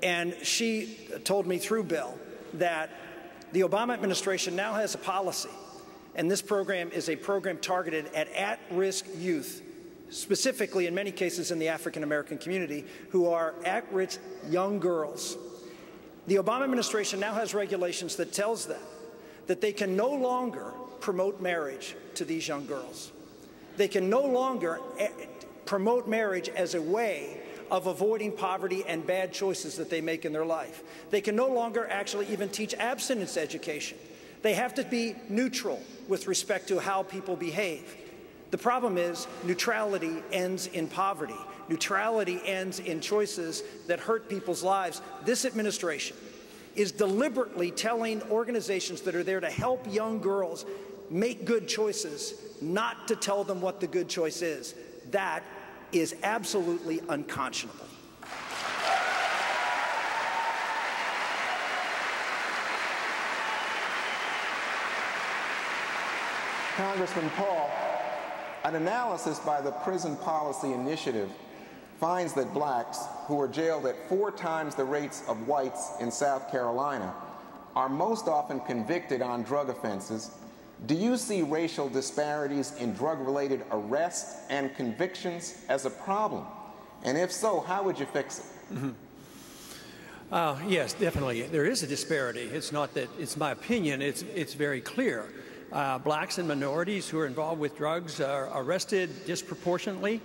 And she told me through Bill that the Obama administration now has a policy, and this program is a program targeted at at-risk youth, specifically in many cases in the African-American community, who are at-risk young girls. The Obama administration now has regulations that tells them that they can no longer promote marriage to these young girls. They can no longer promote marriage as a way of avoiding poverty and bad choices that they make in their life. They can no longer actually even teach abstinence education. They have to be neutral with respect to how people behave. The problem is neutrality ends in poverty. Neutrality ends in choices that hurt people's lives. This administration is deliberately telling organizations that are there to help young girls make good choices, not to tell them what the good choice is. That is absolutely unconscionable. Congressman Paul, an analysis by the Prison Policy Initiative finds that blacks, who are jailed at 4 times the rates of whites in South Carolina, are most often convicted on drug offenses. Do you see racial disparities in drug-related arrests and convictions as a problem? And if so, how would you fix it? Mm-hmm. Yes, definitely. There is a disparity. It's not that it's my opinion. It's very clear. Blacks and minorities who are involved with drugs are arrested disproportionately.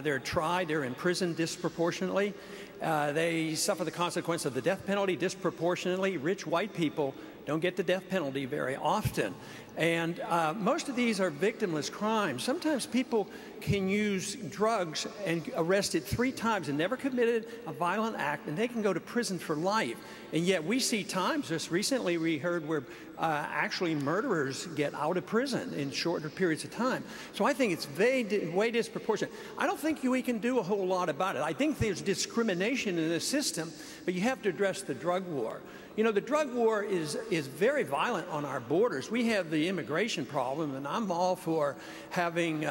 They're tried, they're imprisoned disproportionately. They suffer the consequence of the death penalty disproportionately. Rich white people don't get the death penalty very often. And most of these are victimless crimes. Sometimes people can use drugs and arrested 3 times and never committed a violent act, and they can go to prison for life. And yet we see times, just recently we heard where actually murderers get out of prison in shorter periods of time. So I think it's way disproportionate. I don't think we can do a whole lot about it. I think there's discrimination in the system, but you have to address the drug war. You know, the drug war is very violent on our borders. We have the immigration problem, and I'm all for having,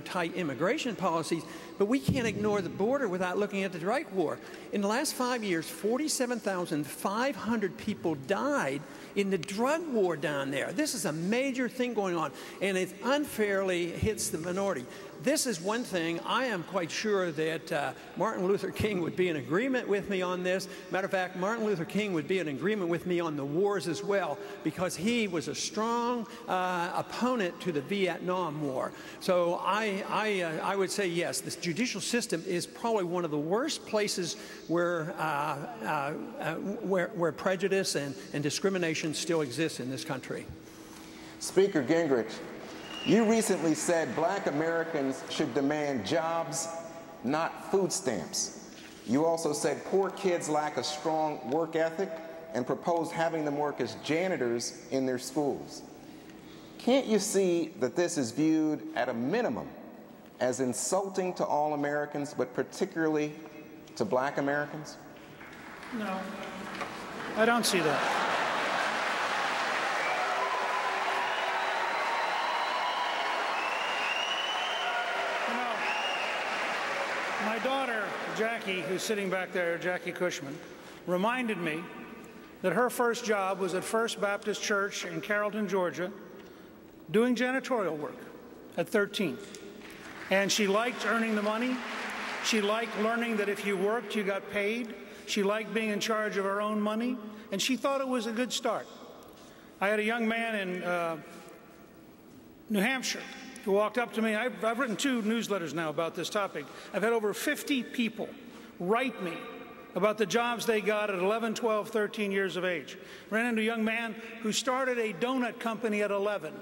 tight immigration policies, but we can't ignore the border without looking at the drug war. In the last 5 years, 47,500 people died in the drug war down there. This is a major thing going on, and it unfairly hits the minority. This is one thing I am quite sure that Martin Luther King would be in agreement with me on this. Matter of fact, Martin Luther King would be in agreement with me on the wars as well, because he was a strong opponent to the Vietnam War. So I would say yes, this judicial system is probably one of the worst places where prejudice and discrimination still exists in this country. Speaker Gingrich, you recently said black Americans should demand jobs, not food stamps. You also said poor kids lack a strong work ethic and proposed having them work as janitors in their schools. Can't you see that this is viewed at a minimum as insulting to all Americans, but particularly to black Americans? No, I don't see that. My daughter, Jackie, who's sitting back there, Jackie Cushman, reminded me that her first job was at First Baptist Church in Carrollton, Georgia, doing janitorial work at 13. And she liked earning the money. She liked learning that if you worked, you got paid. She liked being in charge of her own money, and she thought it was a good start. I had a young man in New Hampshire who walked up to me. I've written 2 newsletters now about this topic. I've had over 50 people write me about the jobs they got at 11, 12, 13 years of age. Ran into a young man who started a donut company at 11.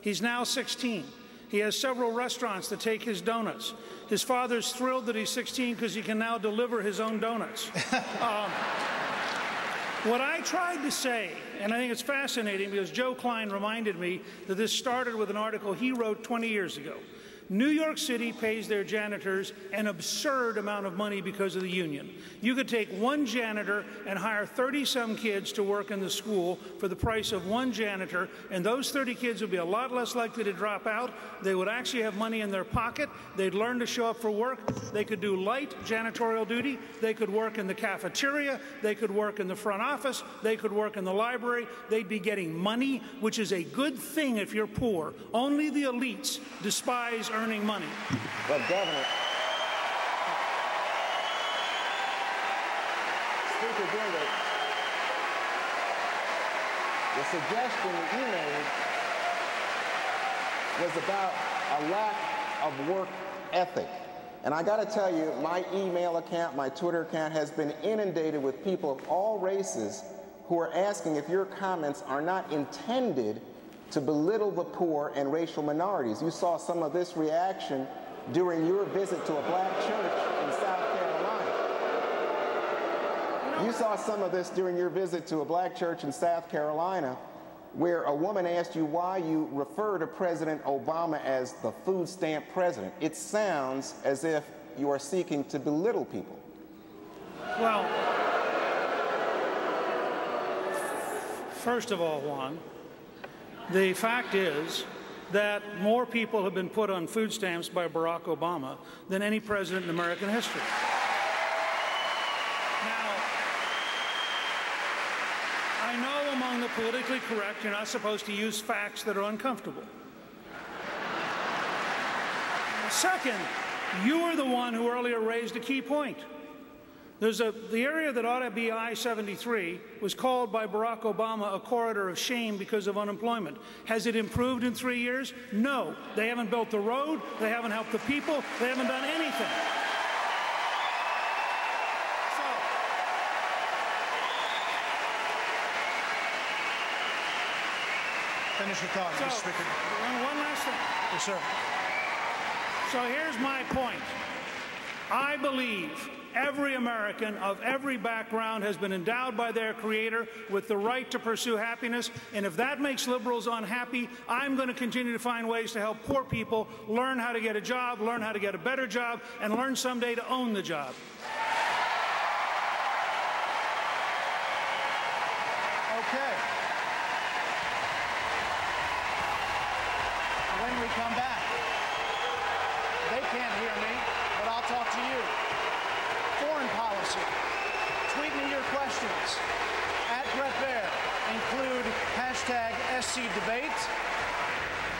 He's now 16. He has several restaurants that take his donuts. His father's thrilled that he's 16 because he can now deliver his own donuts. What I tried to say, and I think it's fascinating because Joe Klein reminded me that this started with an article he wrote 20 years ago. New York City pays their janitors an absurd amount of money because of the union. You could take one janitor and hire 30-some kids to work in the school for the price of one janitor, and those 30 kids would be a lot less likely to drop out. They would actually have money in their pocket. They'd learn to show up for work. They could do light janitorial duty. They could work in the cafeteria. They could work in the front office. They could work in the library. They'd be getting money, which is a good thing if you're poor. Only the elites despise earning money. But Governor, Speaker Gingrich, the suggestion that you made was about a lack of work ethic. And I got to tell you, my email account, my Twitter account has been inundated with people of all races who are asking if your comments are not intended to belittle the poor and racial minorities. You saw some of this reaction during your visit to a black church in South Carolina. You saw some of this during your visit to a black church in South Carolina, where a woman asked you why you refer to President Obama as the food stamp president. It sounds as if you are seeking to belittle people. Well, first of all, Juan, the fact is that more people have been put on food stamps by Barack Obama than any president in American history. Now, I know among the politically correct, you're not supposed to use facts that are uncomfortable. Second, you were the one who earlier raised a key point. The area that ought to be I-73 was called by Barack Obama a corridor of shame because of unemployment. Has it improved in 3 years? No. They haven't built the road. They haven't helped the people. They haven't done anything. Finish your thought, Mr. Speaker. One last thing. Yes, sir. So here's my point. I believe every American of every background has been endowed by their Creator with the right to pursue happiness, and if that makes liberals unhappy, I'm going to continue to find ways to help poor people learn how to get a job, learn how to get a better job, and learn someday to own the job. Okay. When we come back, they can't hear me, but I'll talk to you. Foreign policy. Tweet me your questions. @BrettBaer. Include #SCDebate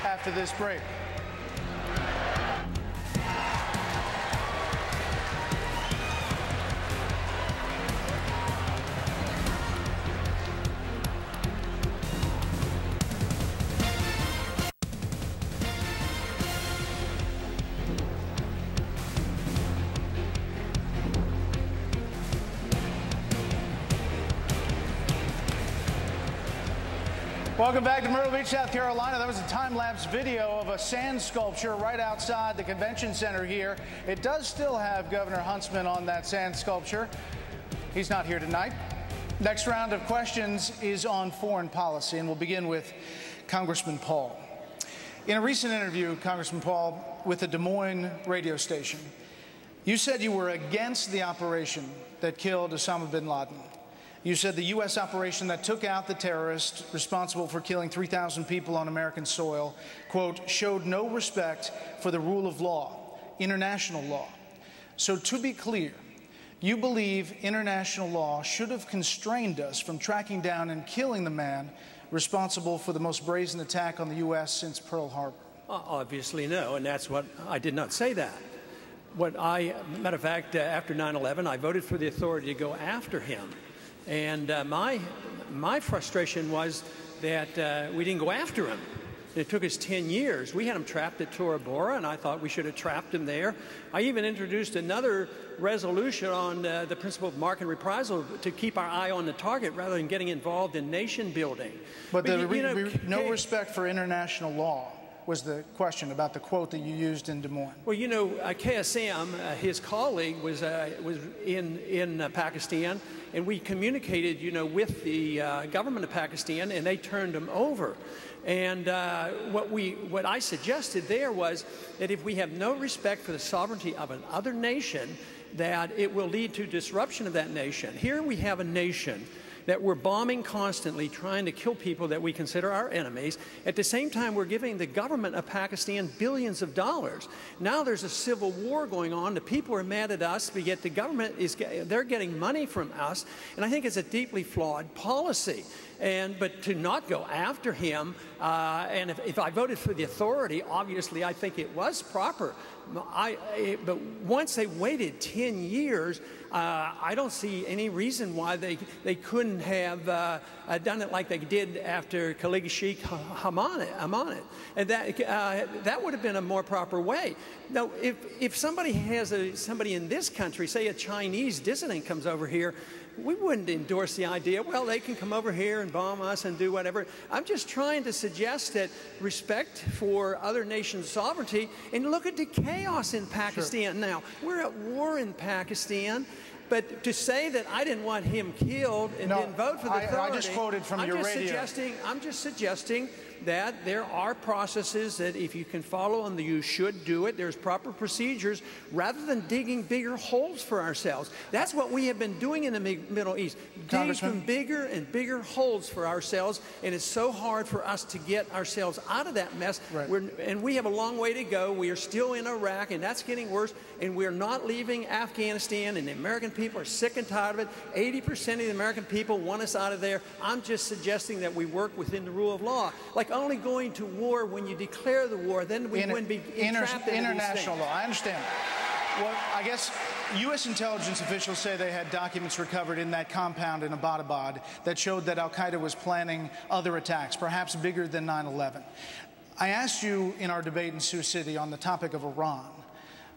after this break. Welcome back to Myrtle Beach, South Carolina. That was a time-lapse video of a sand sculpture right outside the convention center here. It does still have Governor Huntsman on that sand sculpture. He's not here tonight. Next round of questions is on foreign policy, and we'll begin with Congressman Paul. In a recent interview, Congressman Paul, with the Des Moines radio station, you said you were against the operation that killed Osama bin Laden. You said the U.S. operation that took out the terrorist responsible for killing 3,000 people on American soil, quote, showed no respect for the rule of law, international law. So to be clear, you believe international law should have constrained us from tracking down and killing the man responsible for the most brazen attack on the U.S. since Pearl Harbor? Obviously no, and that's what I did not say that. Matter of fact, after 9/11, I voted for the authority to go after him. And my frustration was that we didn't go after him. It took us 10 years. We had him trapped at Tora Bora, and I thought we should have trapped him there. I even introduced another resolution on the principle of mark and reprisal to keep our eye on the target rather than getting involved in nation building. But no respect for international law. was the question about the quote that you used in Des Moines. Well, you know, KSM, his colleague, was in Pakistan, and we communicated, you know, with the government of Pakistan, and they turned him over. And what I suggested there was that if we have no respect for the sovereignty of another nation, that it will lead to disruption of that nation. Here we have a nation that we're bombing constantly, trying to kill people that we consider our enemies. At the same time, we're giving the government of Pakistan billions of dollars. Now there's a civil war going on. The people are mad at us, but yet the government they're getting money from us. And I think it's a deeply flawed policy. But to not go after him, and if I voted for the authority, obviously I think it was proper. But once they waited 10 years, I don't see any reason why they couldn't have done it like they did after Khalid Sheikh Hamad. And that would have been a more proper way. Now, if somebody has somebody in this country, say a Chinese dissident comes over here, we wouldn't endorse the idea, well, they can come over here and bomb us and do whatever. I'm just trying to suggest that respect for other nations' sovereignty, and look at the chaos in Pakistan. Sure. Now, we're at war in Pakistan, but to say that I didn't want him killed and didn't vote for the authority, I just quoted from your radio. I'm just suggesting that there are processes that if you can follow and you should do it, there's proper procedures rather than digging bigger holes for ourselves. That's what we have been doing in the Middle East, digging bigger and bigger holes for ourselves, and it's so hard for us to get ourselves out of that mess. Right. And we have a long way to go. We are still in Iraq, and that's getting worse, and we're not leaving Afghanistan, and the American people are sick and tired of it. 80% of the American people want us out of there. I'm just suggesting that we work within the rule of law. Like only going to war when you declare the war, then we wouldn't be trapped in international law. I understand. Well, I guess U.S. intelligence officials say they had documents recovered in that compound in Abbottabad that showed that al-Qaeda was planning other attacks, perhaps bigger than 9/11. I asked you in our debate in Sioux City on the topic of Iran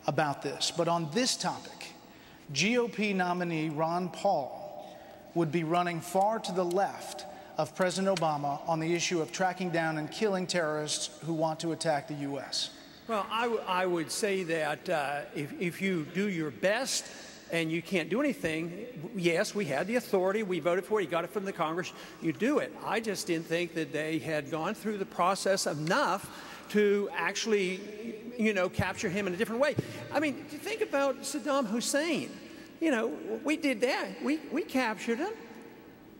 about this, but on this topic, GOP nominee Ron Paul would be running far to the left of President Obama on the issue of tracking down and killing terrorists who want to attack the U.S. Well, I would say that if you do your best and you can't do anything, yes, we had the authority, we voted for it, you got it from the Congress, you do it. I just didn't think that they had gone through the process enough to actually, you know, capture him in a different way. I mean, think about Saddam Hussein. You know, we did that. We captured him.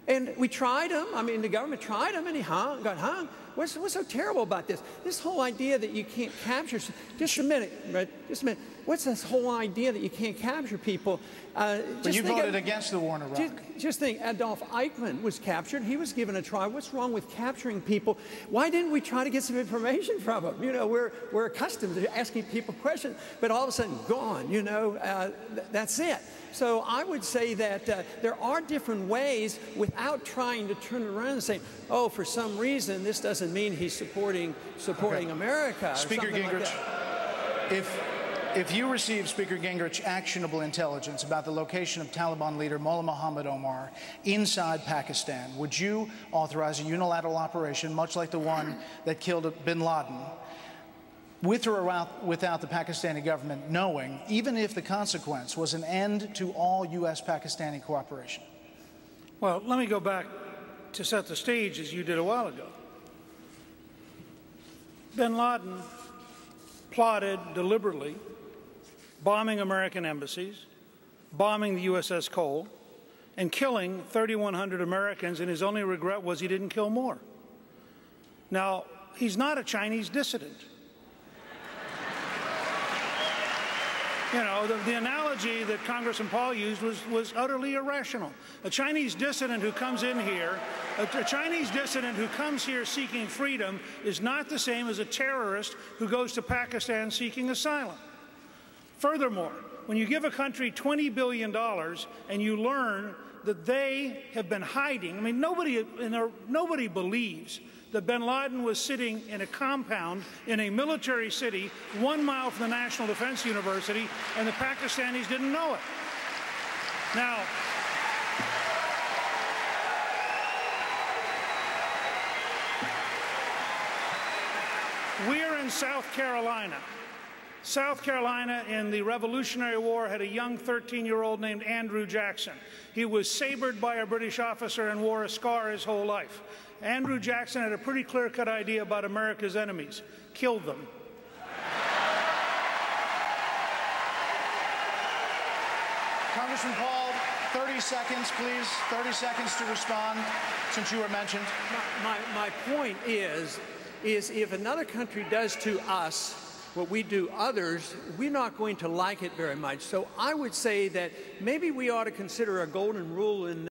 And we tried him. I mean, the government tried him, and he got hung. What's so terrible about this? This whole idea that you can't capture... Just a minute, right? Just a minute. What's this whole idea that you can't capture people? But you voted against the war in Iraq. Just think, Adolf Eichmann was captured. He was given a trial. What's wrong with capturing people? Why didn't we try to get some information from him? You know, we're accustomed to asking people questions, but all of a sudden, gone, you know, that's it. So I would say that there are different ways without trying to turn it around and say, oh, for some reason, this doesn't mean he's supporting America. Speaker Gingrich, like if you receive, Speaker Gingrich, actionable intelligence about the location of Taliban leader Mullah Muhammad Omar inside Pakistan, would you authorize a unilateral operation, much like the one that killed bin Laden, with or without the Pakistani government knowing, even if the consequence was an end to all U.S.-Pakistani cooperation? Well, let me go back to set the stage as you did a while ago. Bin Laden plotted deliberately bombing American embassies, bombing the USS Cole, and killing 3,100 Americans, and his only regret was he didn't kill more. Now, he's not a Chinese dissident. You know, the analogy that Congressman Paul used was utterly irrational. A Chinese dissident who comes in here, a Chinese dissident who comes here seeking freedom is not the same as a terrorist who goes to Pakistan seeking asylum. Furthermore, when you give a country $20 billion and you learn that they have been hiding, I mean, nobody believes that bin Laden was sitting in a compound in a military city 1 mile from the National Defense University, and the Pakistanis didn't know it. Now, we're in to South Carolina. South Carolina in the Revolutionary War had a young 13-year-old named Andrew Jackson. He was sabred by a British officer and wore a scar his whole life. Andrew Jackson had a pretty clear-cut idea about America's enemies. Killed them. Congressman Paul, 30 seconds, please. 30 seconds to respond, since you were mentioned. My point is if another country does to us what we do others, we're not going to like it very much. So I would say that maybe we ought to consider a golden rule in